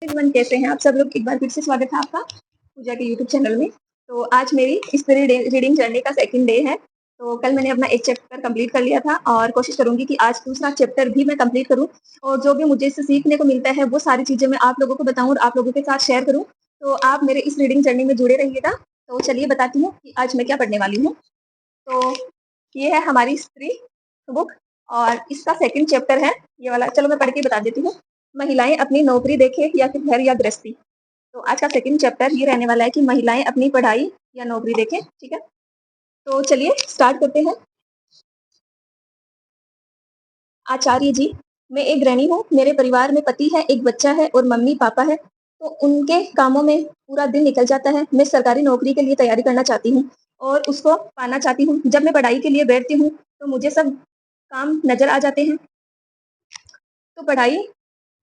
Everyone, कैसे हैं आप सब लोग? एक बार फिर से स्वागत है आपका पूजा के यूट्यूब चैनल में। तो आज मेरी इस पूरी रीडिंग जर्नी का सेकंड डे है। तो कल मैंने अपना एक चैप्टर कंप्लीट कर लिया था और कोशिश करूंगी कि आज दूसरा चैप्टर भी मैं कंप्लीट करूं और जो भी मुझे इससे सीखने को मिलता है वो सारी चीजें मैं आप लोगों को बताऊं और आप लोगों के साथ शेयर करूं। तो आप मेरे इस रीडिंग जर्नी में जुड़े रहिएगा। तो चलिए बताती हूँ कि आज मैं क्या पढ़ने वाली हूँ। तो ये है हमारी स्त्री बुक और इसका सेकंड चैप्टर है ये वाला। चलो मैं पढ़ के बता देती हूँ। महिलाएं अपनी नौकरी देखे या फिर घर या गृहस्थी। तो आज का सेकंड चैप्टर ये रहने वाला है कि महिलाएं अपनी पढ़ाई या नौकरी देखें। ठीक है, तो चलिए स्टार्ट करते हैं। आचार्य जी, मैं एक गृहिणी हूँ। मेरे परिवार में पति है, एक बच्चा है और मम्मी पापा है। तो उनके कामों में पूरा दिन निकल जाता है। मैं सरकारी नौकरी के लिए तैयारी करना चाहती हूँ और उसको पाना चाहती हूँ। जब मैं पढ़ाई के लिए बैठती हूँ तो मुझे सब काम नजर आ जाते हैं। तो पढ़ाई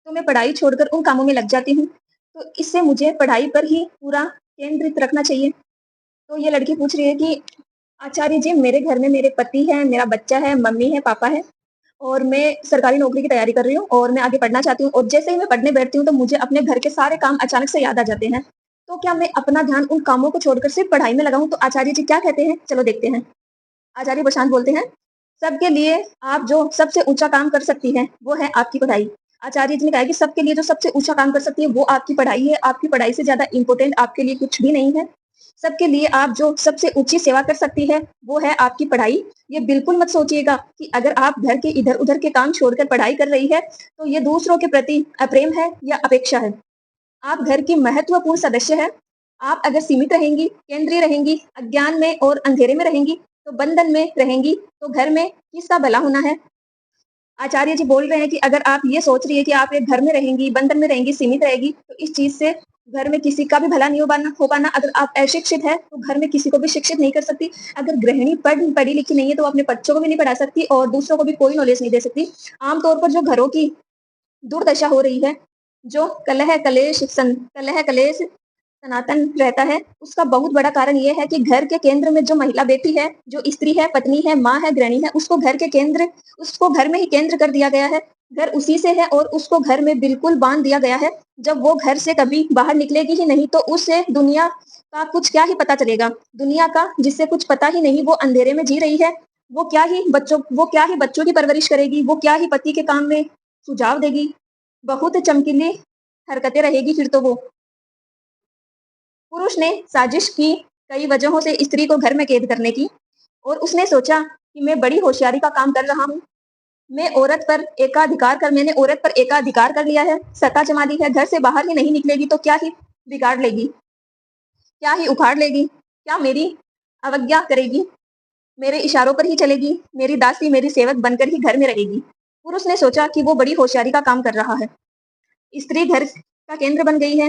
तो मैं पढ़ाई छोड़कर उन कामों में लग जाती हूँ। तो इससे मुझे पढ़ाई पर ही पूरा केंद्रित रखना चाहिए। तो ये लड़की पूछ रही है कि आचार्य जी, मेरे घर में मेरे पति है, मेरा बच्चा है, मम्मी है, पापा है और मैं सरकारी नौकरी की तैयारी कर रही हूँ और मैं आगे पढ़ना चाहती हूँ। और जैसे ही मैं पढ़ने बैठती हूँ तो मुझे अपने घर के सारे काम अचानक से याद आ जाते हैं। तो क्या मैं अपना ध्यान उन कामों को छोड़कर सिर्फ पढ़ाई में लगाऊं? तो आचार्य जी क्या कहते हैं, चलो देखते हैं। आचार्य प्रशांत बोलते हैं, सबके लिए आप जो सबसे ऊंचा काम कर सकती हैं वो है आपकी पढ़ाई। आचार्य जी ने कहा कि सबके लिए जो सबसे ऊंचा काम कर सकती है वो आपकी पढ़ाई है। आपकी पढ़ाई से ज्यादा इंपॉर्टेंट आपके लिए कुछ भी नहीं है। सबके लिए आप जो सबसे ऊंची सेवा कर सकती है वो है आपकी पढ़ाई। ये बिल्कुल मत सोचिएगा कि अगर आप घर के इधर उधर के काम छोड़कर पढ़ाई कर रही है तो ये दूसरों के प्रति अप्रेम है या अपेक्षा है। आप घर की महत्वपूर्ण सदस्य है। आप अगर सीमित रहेंगी, केंद्रीय रहेंगी, अज्ञान में और अंधेरे में रहेंगी, तो बंधन में रहेंगी, तो घर में किसका भला होना है? आचार्य जी बोल रहे हैं कि अगर आप ये सोच रही है कि आप एक घर में रहेंगी, बंधन में रहेंगी, सीमित रहेगी, तो इस चीज से घर में किसी का भी भला नहीं हो पाना। अगर आप अशिक्षित है तो घर में किसी को भी शिक्षित नहीं कर सकती। अगर गृहिणी पढ़ी लिखी नहीं है तो वो अपने बच्चों को भी नहीं पढ़ा सकती और दूसरों को भी कोई नॉलेज नहीं दे सकती। आमतौर पर जो घरों की दुर्दशा हो रही है, जो कलह कलेश सनातन रहता है, उसका बहुत बड़ा कारण ये है कि घर के केंद्र में जो महिला बैठी है, जो स्त्री है, पत्नी है, माँ है, गृहिणी है, उसको घर में ही केंद्र कर दिया गया है। घर उसी से है और उसको घर में बिल्कुल बांध दिया गया है। जब वो घर से कभी बाहर निकलेगी ही नहीं तो उसे दुनिया का कुछ क्या ही पता चलेगा। दुनिया का जिससे कुछ पता ही नहीं, वो अंधेरे में जी रही है। वो क्या ही बच्चों की परवरिश करेगी, वो क्या ही पति के काम में सुझाव देगी। बहुत चमकीली हरकतें रहेगी फिर तो वो। पुरुष ने साजिश की कई वजहों से स्त्री को घर में कैद करने की और उसने सोचा कि मैं बड़ी होशियारी का काम कर रहा हूँ। मैंने औरत पर एकाधिकार कर लिया है, सत्ता जमा दी है। घर से बाहर ही नहीं निकलेगी तो क्या ही बिगाड़ लेगी, क्या ही उखाड़ लेगी, क्या मेरी अवज्ञा करेगी, मेरे इशारों पर ही चलेगी, मेरी दासी मेरी सेवक बनकर ही घर में रहेगी। पुरुष ने सोचा कि वो बड़ी होशियारी का काम कर रहा है। स्त्री घर का केंद्र बन गई है।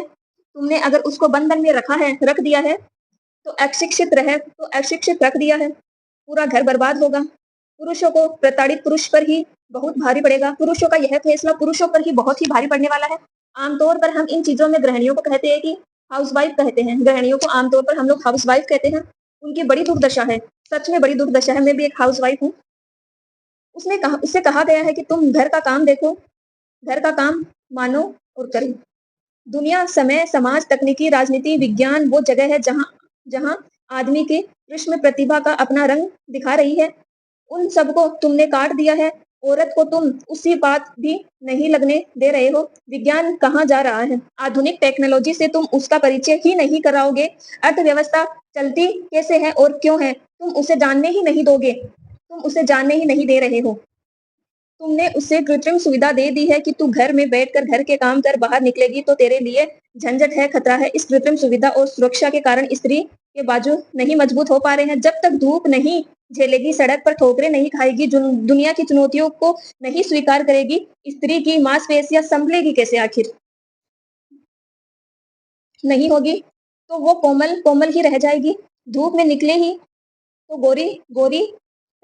तुमने अगर उसको बंधन में रख दिया है तो अशिक्षित रख दिया है, पूरा घर बर्बाद होगा। पुरुषों को प्रताड़ित पुरुष पर ही बहुत भारी पड़ेगा। पुरुषों का यह फैसला पुरुषों पर ही बहुत ही भारी पड़ने वाला है। आमतौर पर हम इन चीजों में गृहिणियों को कहते हैं कि हाउसवाइफ कहते हैं। गृहिणियों को आमतौर पर हम लोग हाउसवाइफ कहते हैं। उनकी बड़ी दुर्दशा है, सच में बड़ी दुर्दशा है। मैं भी एक हाउसवाइफ हूँ। उससे कहा गया है कि तुम घर का काम देखो, घर का काम मानो और करो। दुनिया, समय, समाज, तकनीकी, राजनीति, विज्ञान वो जगह है जहाँ जहाँ आदमी के कृष्ण प्रतिभा का अपना रंग दिखा रही है। उन सबको तुमने काट दिया है। औरत को तुम उसी बात भी नहीं लगने दे रहे हो। विज्ञान कहाँ जा रहा है? आधुनिक टेक्नोलॉजी से तुम उसका परिचय ही नहीं कराओगे। अर्थव्यवस्था चलती कैसे है और क्यों है, तुम उसे जानने ही नहीं दोगे। तुम उसे जानने ही नहीं दे रहे हो। तुमने उसे कृत्रिम सुविधा दे दी है कि तू घर में बैठकर घर के काम कर, बाहर निकलेगी तो तेरे लिए झंझट है, खतरा है। इस कृत्रिम सुविधा और सुरक्षा के कारण स्त्री के बाजू नहीं मजबूत हो पा रहे हैं। जब तक धूप नहीं झेलेगी, सड़क पर ठोकरें नहीं खाएगी, दुनिया की चुनौतियों को नहीं स्वीकार करेगी, स्त्री की मांसपेशियां संभलेगी कैसे आखिर? नहीं होगी तो वो कोमल कोमल ही रह जाएगी। धूप में निकले ही तो गोरी गोरी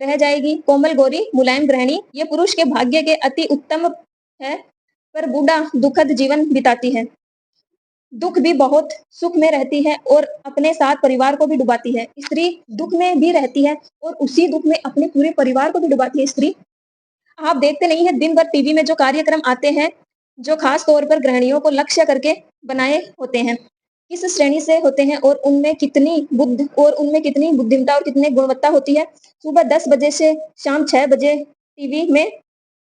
रह जाएगी। कोमल गोरी मुलायम गृहिणी ये पुरुष के भाग्य के अति उत्तम है, पर बूढ़ा दुखद जीवन बिताती है। दुख भी बहुत, सुख में रहती है और अपने साथ परिवार को भी डुबाती है। स्त्री दुख में भी रहती है और उसी दुख में अपने पूरे परिवार को भी डुबाती है स्त्री। आप देखते नहीं है दिन भर टीवी में जो कार्यक्रम आते हैं, जो खास तौर पर गृहिणियों को लक्ष्य करके बनाए होते हैं। किस श्रेणी से होते हैं और उनमें कितनी बुद्धिमत्ता और कितनी गुणवत्ता होती है। सुबह 10 बजे से शाम 6 बजे टीवी में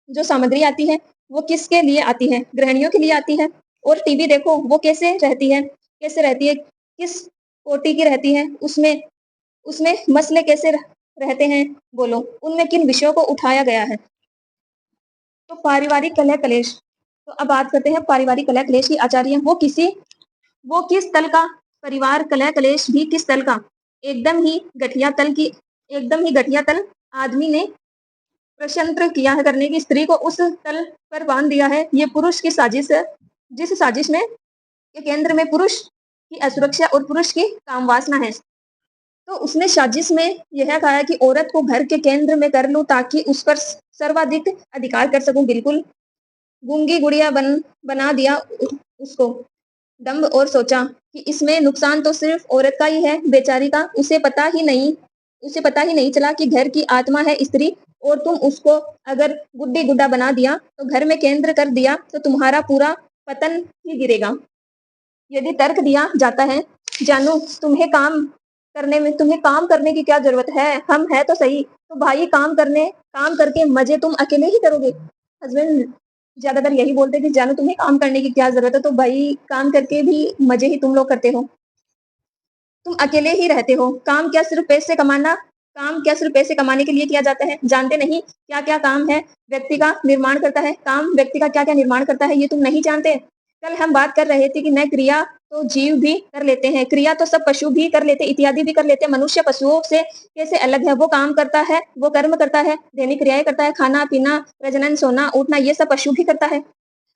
जो सामग्री आती है, वो किसके लिए आती है? गृहिणियों के लिए आती है। और टीवी देखो वो कैसे रहती है, किस कोटि की रहती है, उसमें उसमें मसले कैसे रहते हैं, बोलो, उनमें किन विषयों को उठाया गया है। तो पारिवारिक कलह कलेश, तो अब बात करते हैं पारिवारिक कलह कलेश की। आचार्य वो किस तल का, परिवार कलह कलेश भी किस तल का, एकदम ही घटिया तल की एकदम ही घटिया तल। आदमी ने षड्यंत्र किया है करने की स्त्री को उस तल पर बांध दिया है। ये पुरुष की साजिश है, जिस साजिश में के केंद्र में पुरुष की असुरक्षा और पुरुष की काम वासना है। तो उसने साजिश में यह कहा है कि औरत को घर के केंद्र में कर लूं ताकि उस पर सर्वाधिक अधिकार कर सकूं। बिल्कुल गूंगी गुड़िया बना दिया उसको दम्भ, और सोचा कि इसमें नुकसान तो सिर्फ औरत का ही है, बेचारी का। उसे पता ही नहीं चला कि घर की आत्मा है स्त्री, और तुम उसको अगर गुड्डी गुड्डा बना दिया तो घर में केंद्र कर दिया तो तुम्हारा पूरा पतन ही गिरेगा। यदि तर्क दिया जाता है, जानू तुम्हें काम करने की क्या जरूरत है, हम है तो सही, तो भाई काम करके मजे तुम अकेले ही करोगे। हस्बैंड ज्यादातर यही बोलते हैं कि जानू तुम्हें काम करने की क्या जरूरत है, तो भाई काम करके भी मजे ही तुम लोग करते हो, तुम अकेले ही रहते हो। काम क्या सिर्फ पैसे कमाने के लिए किया जाता है, जानते नहीं क्या क्या काम है व्यक्ति का निर्माण करता है, काम व्यक्ति का क्या क्या निर्माण करता है, ये तुम नहीं जानते। कल हम बात कर रहे थे कि न क्रिया तो जीव भी कर लेते हैं, क्रिया तो सब पशु भी कर लेते, इत्यादि भी कर लेते हैं। मनुष्य पशुओं से कैसे अलग है, वो काम करता है, वो कर्म करता है, दैनिक क्रियाएं करता है, खाना पीना प्रजनन सोना उठना, ये सब पशु भी करता है।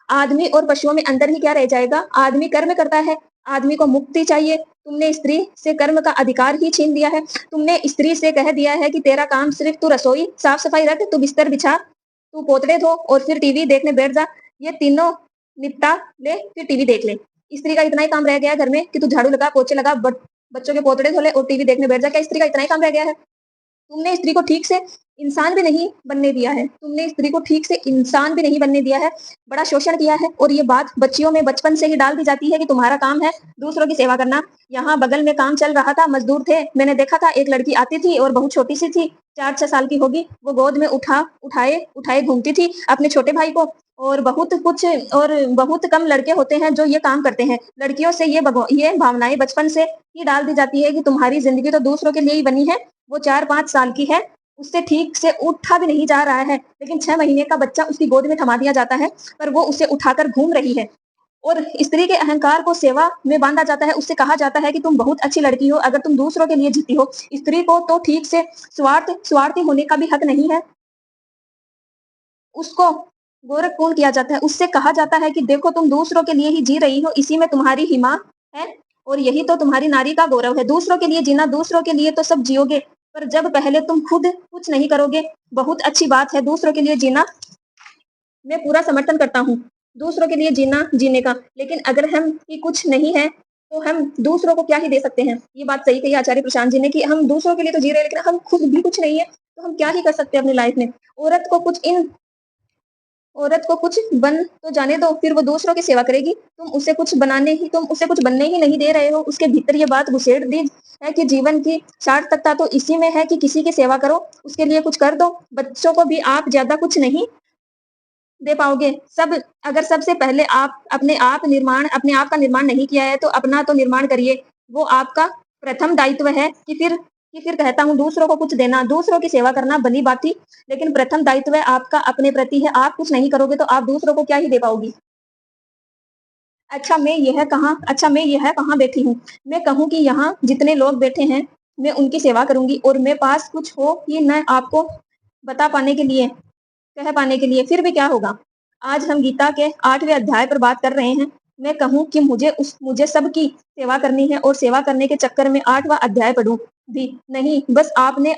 आदमी और पशुओं में अंतर ही क्या रह जाएगा, आदमी कर्म करता है, आदमी को मुक्ति चाहिए। तुमने स्त्री से कर्म का अधिकार ही छीन लिया है। तुमने स्त्री से कह दिया है कि तेरा काम सिर्फ तू रसोई साफ सफाई रख, तू बिस्तर बिछा, तू पोतड़े धो और फिर टीवी देखने बैठ जा, ये तीनों निपटा ले फिर टीवी देख ले। स्त्री का इतना ही काम रह गया है घर में कि तू झाड़ू लगा, पोछे लगा, बच्चों के पोतड़े धो ले और टीवी देखने बैठ जा। क्या स्त्री का इतना ही काम रह गया है? तुमने स्त्री को ठीक से इंसान भी नहीं बनने दिया है, तुमने स्त्री को ठीक से इंसान भी नहीं बनने दिया है, बड़ा शोषण किया है। और ये बात बच्चियों में बचपन से ही डाल दी जाती है कि तुम्हारा काम है दूसरों की सेवा करना। यहाँ बगल में काम चल रहा था, मजदूर थे, मैंने देखा था, एक लड़की आती थी और बहुत छोटी सी थी, 4-6 साल की होगी, वो गोद में उठाए उठाए घूमती थी अपने छोटे भाई को। और बहुत कम लड़के होते हैं जो ये काम करते हैं। लड़कियों से ये भावनाएं बचपन से ही डाल दी जाती है कि तुम्हारी जिंदगी तो दूसरों के लिए ही बनी है। वो 4-5 साल की है, उससे ठीक से उठा भी नहीं जा रहा है, लेकिन 6 महीने का बच्चा उसकी गोद में थमा दिया जाता है, पर वो उसे उठाकर घूम रही है। और स्त्री के अहंकार को सेवा में बांधा जाता है, उससे कहा जाता है कि तुम बहुत अच्छी लड़की हो अगर तुम दूसरों के लिए जीती हो। स्त्री को तो ठीक से स्वार्थी होने का भी हक नहीं है, उसको गोरखपूर्ण किया जाता है। उससे कहा जाता है कि देखो तुम दूसरों के लिए ही जी रही हो, इसी में तुम्हारी हिमा है और यही तो तुम्हारी नारी का गौरव है। दूसरों के लिए जीना, दूसरों के लिए तो सब जियोगे, पर जब पहले तुम खुद कुछ नहीं करोगे। बहुत अच्छी बात है दूसरों के लिए जीना, मैं पूरा समर्थन करता हूँ दूसरों के लिए जीने का, लेकिन अगर हम ही कुछ नहीं है तो हम दूसरों को क्या ही दे सकते हैं। ये बात सही कही आचार्य प्रशांत जी ने कि हम दूसरों के लिए तो जी रहे हैं, लेकिन हम खुद भी कुछ नहीं है, तो हम क्या ही कर सकते हैं अपनी लाइफ में। औरत को कुछ बन तो जाने दो, फिर वो दूसरों की सेवा करेगी। तुम उसे कुछ बनने ही नहीं दे रहे हो। उसके भीतर ये बात घुसेड़ दी है कि जीवन की सार्थकता तो इसी में है कि किसी की सेवा करो, उसके लिए कुछ कर दो। बच्चों को भी आप ज्यादा कुछ नहीं दे पाओगे। अगर सबसे पहले आप अपने आप का निर्माण नहीं किया है, तो अपना तो निर्माण करिए। वो आपका प्रथम दायित्व है कि फिर कहता हूँ दूसरों को कुछ देना, दूसरों की सेवा करना भली बात थी, लेकिन प्रथम दायित्व है आपका अपने प्रति है। आप कुछ नहीं करोगे तो आप दूसरों को क्या ही दे पाओगी। अच्छा मैं यह कहाँ बैठी हूँ, मैं कहूँ कि यहाँ जितने लोग बैठे हैं, मैं उनकी सेवा करूंगी, और मेरे पास कुछ हो कि न आपको बता पाने के लिए कह पाने के लिए, फिर भी क्या होगा। आज हम गीता के 8वें अध्याय पर बात कर रहे हैं। मैं कहूँ कि मुझे सबकी सेवा करनी है और सेवा करने के चक्कर में 8वां अध्याय पढ़ूं भी नहीं, बस आपने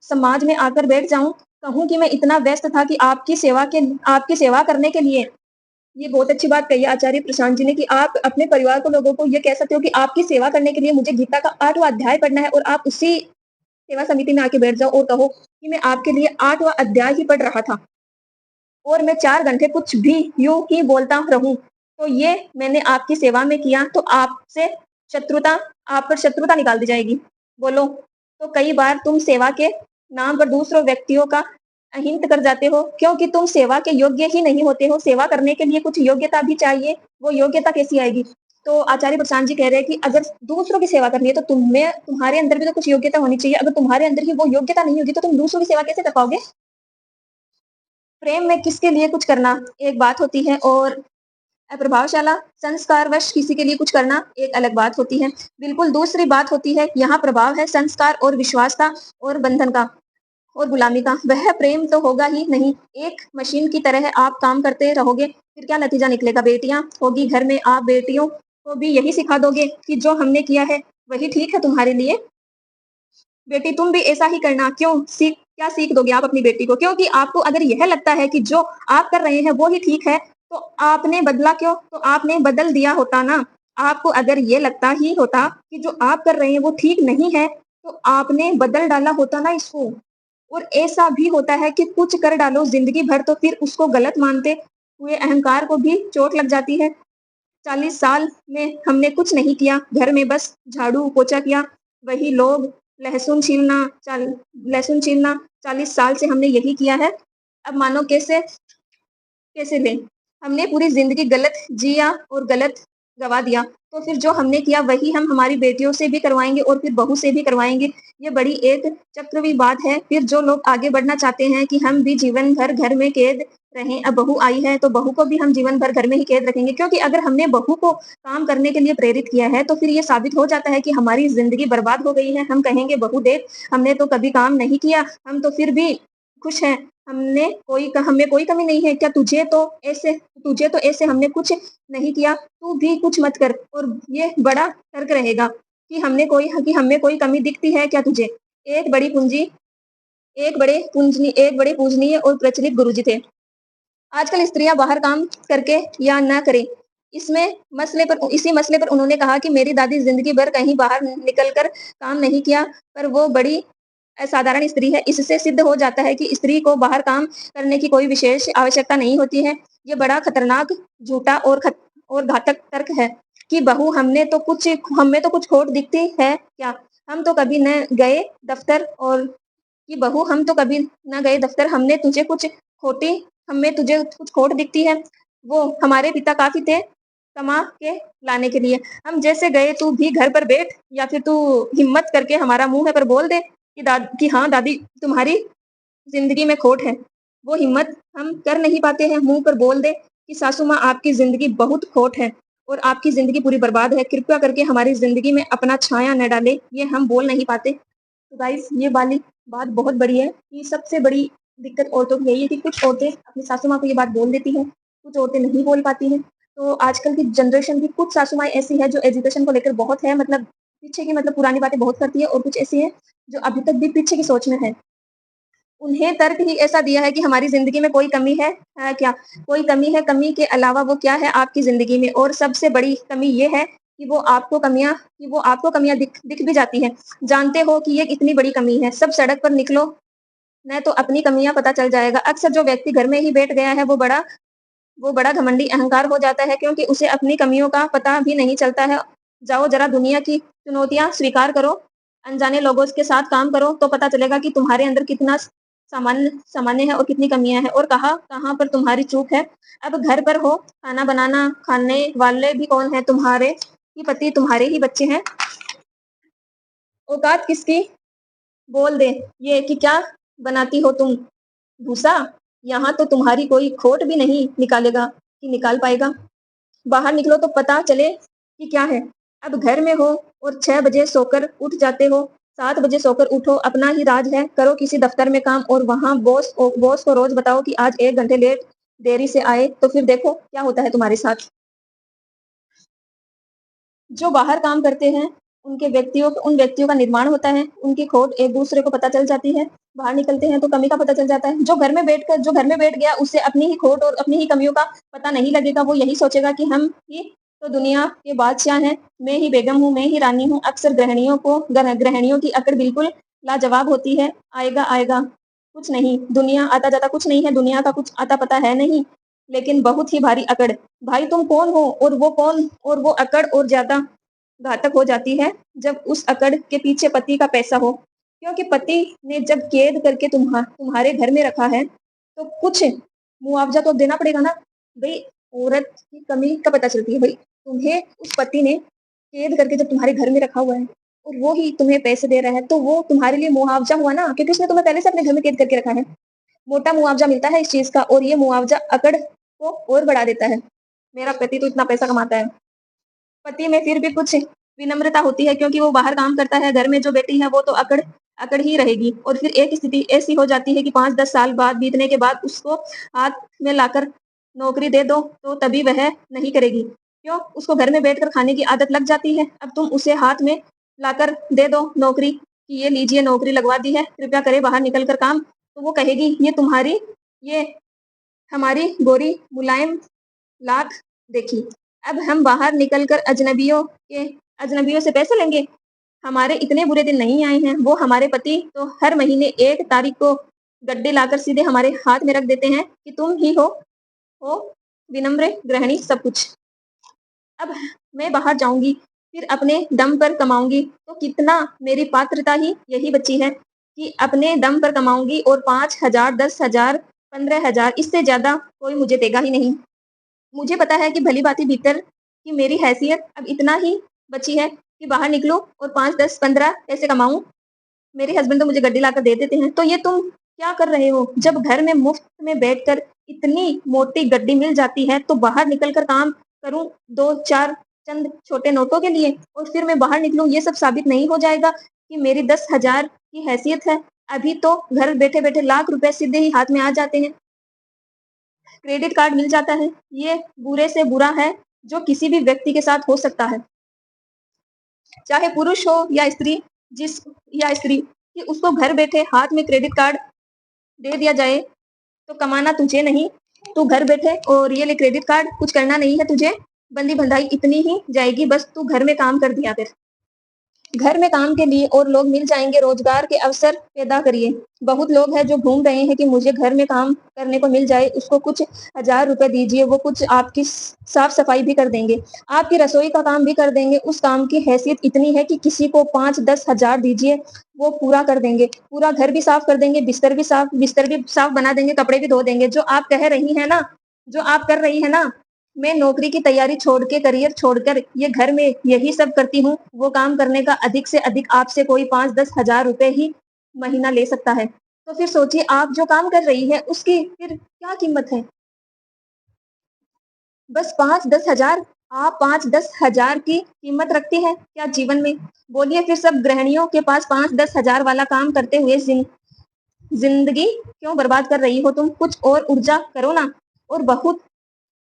समाज में आकर बैठ जाऊं। कहूँ कि मैं इतना व्यस्त था कि आपकी सेवा करने के लिए। ये बहुत अच्छी बात कही है आचार्य प्रशांत जी ने कि आप अपने परिवार को, लोगों को ये कह सकते हो कि आपकी सेवा करने के लिए मुझे गीता का 8वां अध्याय पढ़ना है, और आप उसी सेवा समिति में आके बैठ जाओ और कहो कि मैं आपके लिए 8वां अध्याय ही पढ़ रहा था। और मैं 4 घंटे कुछ भी यूँ ही बोलता रहूँ, तो ये मैंने आपकी सेवा में किया तो आपसे शत्रुता आप पर शत्रुता निकाल दी जाएगी। बोलो, तो कई बार तुम सेवा के नाम पर दूसरों व्यक्तियों का अहिंत कर जाते हो क्योंकि तुम सेवा के योग्य ही नहीं होते हो। सेवा करने के लिए कुछ योग्यता भी चाहिए, वो योग्यता कैसी आएगी? तो आचार्य प्रशांत जी कह रहे हैं कि अगर दूसरों की सेवा करनी है तो तुम्हारे अंदर भी तो कुछ योग्यता होनी चाहिए। अगर तुम्हारे अंदर ही वो योग्यता नहीं होगी तो तुम दूसरों की सेवा कैसे कर पाओगे? प्रेम में किसके लिए कुछ करना एक बात होती है और प्रभावशाला संस्कारवश किसी के लिए कुछ करना एक अलग बात होती है। बिल्कुल दूसरी बात होती है, यहाँ प्रभाव है संस्कार और विश्वास का और बंधन का और गुलामी का। वह प्रेम तो होगा ही नहीं। एक मशीन की तरह आप काम करते रहोगे, फिर क्या नतीजा निकलेगा? बेटियाँ होगी घर में, आप बेटियों को भी यही सिखा दोगे कि जो हमने किया है वही ठीक है तुम्हारे लिए। बेटी तुम भी ऐसा ही करना। क्या सीख दोगे आप अपनी बेटी को? क्योंकि आपको अगर यह लगता है कि जो आप कर रहे हैं वो ही ठीक है, तो आपने बदला क्यों? तो आपने बदल दिया होता ना। आपको अगर ये लगता ही होता कि जो आप कर रहे हैं वो ठीक नहीं है, तो आपने बदल डाला होता ना इसको। और ऐसा भी होता है कि कुछ कर डालो ज़िंदगी भर तो फिर उसको गलत मानते हुए अहंकार को भी चोट लग जाती है। 40 साल में हमने कुछ नहीं किया, घर में बस झाड़ू-पोछा किया। वही लोग लहसुन छीलना चाल लहसुन छीलना 40 साल से हमने यही किया है। अब मानो कैसे कैसे लें? हमने पूरी ज़िंदगी गलत जिया और गलत गँवा दिया। तो फिर जो हमने किया वही हम हमारी बेटियों से भी करवाएँगे और फिर बहू से भी करवाएँगे। ये बड़ी एक चक्रव्यूह बात है। फिर जो लोग आगे बढ़ना चाहते हैं कि हम भी जीवन भर घर में कैद रहें, अब बहू आई है तो बहू को भी हम जीवन भर घर में ही कैद रखेंगे। क्योंकि अगर हमने बहू को काम करने के लिए प्रेरित किया है, तो फिर ये साबित हो जाता है कि हमारी ज़िंदगी बर्बाद हो गई है। हम कहेंगे बहू देख, हमने तो कभी काम नहीं किया, हम तो फिर भी खुश हैं। हमें कोई कमी नहीं है क्या? तुझे तो ऐसे हमने कुछ नहीं किया, तू भी कुछ मत कर। और ये बड़ा तर्क रहेगा कि हमें कोई कमी दिखती है क्या तुझे? एक बड़ी पूंजी एक बड़े पूजनीय और प्रचलित गुरुजी थे। आजकल स्त्रियाँ बाहर काम करके या ना करें, इसी मसले पर उन्होंने कहा कि मेरी दादी ज़िंदगी भर कहीं बाहर निकल कर काम नहीं किया, पर वो बड़ी असाधारण स्त्री है। इससे सिद्ध हो जाता है कि स्त्री को बाहर काम करने की कोई विशेष आवश्यकता नहीं होती है। ये बड़ा खतरनाक, झूठा और घातक तर्क है कि बहू हमें तो कुछ खोट दिखती है क्या? हम तो कभी न गए दफ्तर और कि बहू हम तो कभी ना गए दफ्तर, खोटी हमें तुझे कुछ खोट दिखती है? वो हमारे पिता काफ़ी थे कमा के लाने के लिए। हम जैसे गए तू भी घर पर बैठ या फिर तू हिम्मत करके हमारा मुँह है पर बोल दे कि हाँ दादी तुम्हारी ज़िंदगी में खोट है। वो हिम्मत हम कर नहीं पाते हैं, मुँह पर बोल दे कि सासू माँ आपकी ज़िंदगी बहुत खोट है और आपकी ज़िंदगी पूरी बर्बाद है। कृपया करके हमारी ज़िंदगी में अपना छाया न डालें, ये हम बोल नहीं पाते। तो गाइस ये वाली बात बहुत बड़ी है कि सबसे बड़ी दिक्कत औरतों की यही है कि कुछ औरतें अपनी सासू माँ को ये बात बोल देती हैं, कुछ औरतें नहीं बोल पाती हैं। तो आजकल की जनरेशन की कुछ सासू माँ ऐसी है जो एजुकेशन को लेकर बहुत है मतलब पीछे की मतलब पुरानी बातें बहुत करती है और कुछ ऐसी है जो अभी तक भी पीछे की सोच में है। उन्हें तर्क ही ऐसा दिया है कि हमारी ज़िंदगी में कोई कमी है क्या? कोई कमी है, कमी के अलावा वो क्या है आपकी ज़िंदगी में? और सबसे बड़ी कमी ये है कि वो आपको कमियाँ दिख दिख भी जाती हैं। जानते हो कि ये इतनी बड़ी कमी है, सब सड़क पर निकलो, न तो अपनी कमियाँ पता चल जाएगा। अक्सर जो व्यक्ति घर में ही बैठ गया है, वो बड़ा घमंडी अहंकार हो जाता है क्योंकि उसे अपनी कमियों का पता भी नहीं चलता है। जाओ ज़रा दुनिया की चुनौतियाँ स्वीकार करो, अनजाने लोगों के साथ काम करो, तो पता चलेगा कि तुम्हारे अंदर कितना सामान्य है और कितनी कमियाँ हैं और कहाँ पर तुम्हारी चूक है। अब घर पर हो, खाना बनाना खाने वाले भी कौन हैं? तुम्हारे ही पति, तुम्हारे ही बच्चे हैं। औकात किसकी? बोल दे ये कि क्या बनाती हो तुम? भूसा? यहाँ तो तुम्हारी कोई खोट भी नहीं निकाल पाएगा। बाहर निकलो तो पता चले कि क्या है। अब घर में हो और 6 बजे सोकर उठ जाते हो, 7 बजे सोकर उठो, अपना ही राज है, करो किसी दफ्तर में काम और वहाँ बॉस को रोज़ बताओ कि आज 1 घंटे देरी से आए, तो फिर देखो क्या होता है तुम्हारे साथ। जो बाहर काम करते हैं, उन व्यक्तियों का निर्माण होता है, उनकी खोट एक-दूसरे को पता चल जाती है, बाहर निकलते हैं तो कमी का पता चल जाता है। जो घर में बैठ गया उसे अपनी ही खोट और अपनी ही कमियों का पता नहीं लगेगा, वो यही सोचेगा कि हम ही तो दुनिया के बादशाह हैं, मैं ही बेगम हूँ, मैं ही रानी हूँ। अक्सर गृहिणियों की अकड़ बिल्कुल लाजवाब होती है, आएगा, आएगा। कुछ नहीं, दुनिया आता-जाता कुछ नहीं है, दुनिया का कुछ आता-पता है नहीं, लेकिन बहुत ही भारी अकड़। भाई तुम कौन हो और वो कौन, और वो अकड़ और ज़्यादा घातक हो जाती है जब उस अकड़ के पीछे पति का पैसा हो। क्योंकि पति ने जब कैद करके तुम्हारे घर में रखा है, तो कुछ मुआवज़ा तो देना पड़ेगा ना। भई औरत की कमी कब पता चलती है भई? तुम्हें उस पति ने कैद करके जब तुम्हारे घर में रखा हुआ है और वो ही तुम्हें पैसे दे रहा है, तो वो तुम्हारे लिए मुआवज़ा हुआ ना, क्योंकि उसने तुम्हें पहले से अपने घर में कैद करके रखा है। मोटा मुआवज़ा मिलता है इस चीज़ का, और ये मुआवज़ा अकड़ को और बढ़ा देता है। मेरा पति तो इतना पैसा कमाता है। पति में फिर भी कुछ विनम्रता होती है, क्योंकि वो बाहर काम करता है, घर में जो बेटी है वो तो अकड़ अकड़ ही रहेगी। और फिर एक स्थिति ऐसी हो जाती है कि 5-10 साल बाद बीतने के बाद उसको हाथ में लाकर नौकरी दे दो, तो तभी वह नहीं करेगी। क्यों? उसको घर में बैठकर खाने की आदत लग जाती है। अब तुम उसे हाथ में लाकर दे दो नौकरी कि ये लीजिए नौकरी लगवा दी है, कृपया करें बाहर निकल कर काम, तो वो कहेगी ये हमारी गोरी मुलायम लाख देखी। अब हम बाहर निकलकर अजनबियों से पैसे लेंगे? हमारे इतने बुरे दिन नहीं आए हैं। वो हमारे पति तो हर महीने 1 तारीख को गड्डी लाकर सीधे हमारे हाथ में रख देते हैं कि तुम ही हो विनम्र गृहिणी सब कुछ। अब मैं बाहर जाऊँगी, फिर अपने दम पर कमाऊँगी, तो कितना मेरी पात्रता ही यही बची है कि अपने दम पर कमाऊँगी, और 5,000, 10,000, 15,000 इससे ज़्यादा कोई मुझे देगा ही नहीं। मुझे पता है कि भली-भाँति भीतर कि मेरी हैसियत अब इतना ही बची है कि बाहर निकलूँ और 5, 10, 15 पैसे कमाऊँ। मेरे हस्बैंड तो मुझे गड्डी लाकर दे देते हैं। तो ये तुम क्या कर रहे हो? जब घर में मुफ्त में बैठकर इतनी मोटी गड्डी मिल जाती है, तो बाहर निकल कर काम करूँ 2-4 चंद छोटे नोटों के लिए, और फिर मैं बाहर निकलूँ, ये सब साबित नहीं हो जाएगा कि मेरी 10,000 की हैसियत है? अभी तो घर बैठे-बैठे लाख रुपए सीधे ही हाथ में आ जाते हैं। क्रेडिट कार्ड मिल जाता है। ये बुरे से बुरा है जो किसी भी व्यक्ति के साथ हो सकता है, चाहे पुरुष हो या स्त्री, जिस या स्त्री, कि उसको घर बैठे हाथ में क्रेडिट कार्ड दे दिया जाए, तो कमाना तुझे नहीं, तू घर बैठे और ये ले क्रेडिट कार्ड, कुछ करना नहीं है तुझे, बंदी बंधाई इतनी ही जाएगी, बस तू घर में काम कर दिया कर। घर में काम के लिए और लोग मिल जाएँगे, रोज़गार के अवसर पैदा करिए। बहुत लोग हैं जो घूम रहे हैं कि मुझे घर में काम करने को मिल जाए, उसको कुछ हज़ार रुपए दीजिए, वो कुछ आपकी साफ-सफाई भी कर देंगे, आपकी रसोई का काम भी कर देंगे। उस काम की हैसियत इतनी है कि किसी को 5-10 हज़ार दीजिए, वो पूरा कर देंगे। पूरा घर भी साफ कर देंगे, बिस्तर भी साफ बना देंगे, कपड़े भी धो देंगे। जो आप कर रही हैं ना, मैं नौकरी की तैयारी छोड़ के, करियर छोड़कर ये घर में यही सब करती हूँ, वो काम करने का अधिक से अधिक आपसे कोई 5-10 हज़ार रुपए ही महीना ले सकता है। तो फिर सोचिए आप जो काम कर रही हैं उसकी फिर क्या कीमत है? बस 5-10 हज़ार, आप 5-10 हज़ार की कीमत रखती हैं क्या जीवन में? बोलिए फिर सब गृहिणियों के पास 5-10 हज़ार वाला काम करते हुए ज़िंदगी क्यों बर्बाद कर रही हो तुम? कुछ और ऊर्जा करो ना। और बहुत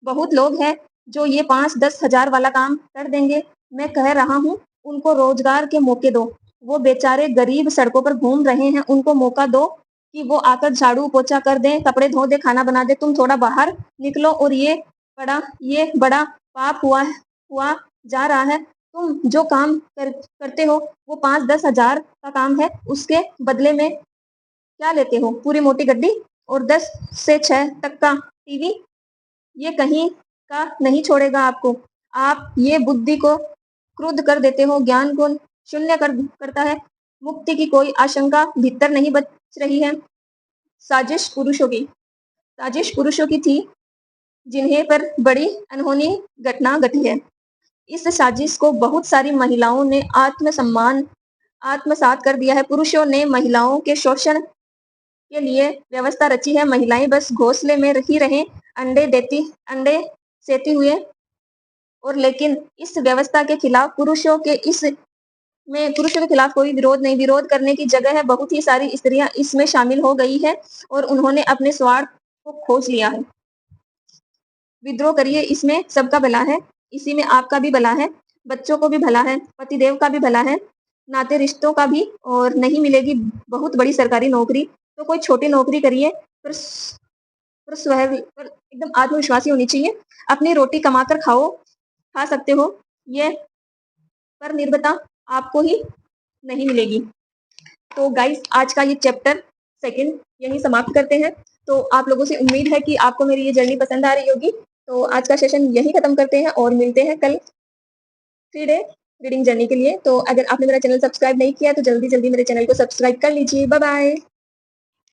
बहुत लोग हैं जो ये 5-10 हज़ार वाला काम कर देंगे। मैं कह रहा हूँ उनको रोज़गार के मौके दो। वो बेचारे गरीब सड़कों पर घूम रहे हैं, उनको मौका दो कि वो आकर झाड़ू-पोछा कर दें, कपड़े धो दें, खाना बना दें। तुम थोड़ा बाहर निकलो, और ये बड़ा पाप हुआ जा रहा है। तुम जो काम करते हो वो 5-10 हज़ार का काम है, उसके बदले में क्या लेते हो? पूरी मोटी गड्डी और 10 से 6 तक का टीवी। ये कहीं का नहीं छोड़ेगा आपको। आप ये बुद्धि को क्रुद्ध कर देते हो, ज्ञान को शून्य करता है। मुक्ति की कोई आशंका भीतर नहीं बच रही है। साजिश पुरुषों की साजिश पुरुषों की थी, जिन्हें पर बड़ी अनहोनी घटना घटी है। इस साजिश को बहुत सारी महिलाओं ने आत्मसम्मान आत्मसात कर दिया है। पुरुषों ने महिलाओं के शोषण के लिए व्यवस्था रची है। महिलाएं बस घोंसले में ही रहें, अंडे सेते हुए, और लेकिन इस व्यवस्था के खिलाफ पुरुषों के खिलाफ कोई विरोध नहीं। विरोध करने की जगह है, बहुत ही सारी स्त्रियां इसमें शामिल हो गई है और उन्होंने अपने स्वार्थ को खोज लिया है। विद्रोह करिए, इसमें सबका भला है, इसी में आपका भी भला है, बच्चों को भी भला है, पतिदेव का भी भला है, नाते रिश्तों का भी। और नहीं मिलेगी बहुत बड़ी सरकारी नौकरी, तो कोई छोटी नौकरी करिए, पर पर एकदम आत्मविश्वासी होनी चाहिए। अपनी रोटी कमाकर खा सकते हो, ये पर निर्भरता आपको ही नहीं मिलेगी। तो गाइस आज का ये चैप्टर सेकंड यहीं समाप्त करते हैं। तो आप लोगों से उम्मीद है कि आपको मेरी ये जर्नी पसंद आ रही होगी। तो आज का सेशन यहीं खत्म करते हैं और मिलते हैं कल 3 डे रीडिंग जर्नी के लिए। तो अगर आपने मेरा चैनल सब्सक्राइब नहीं किया तो जल्दी-जल्दी मेरे चैनल को सब्सक्राइब कर लीजिए। Bye bye.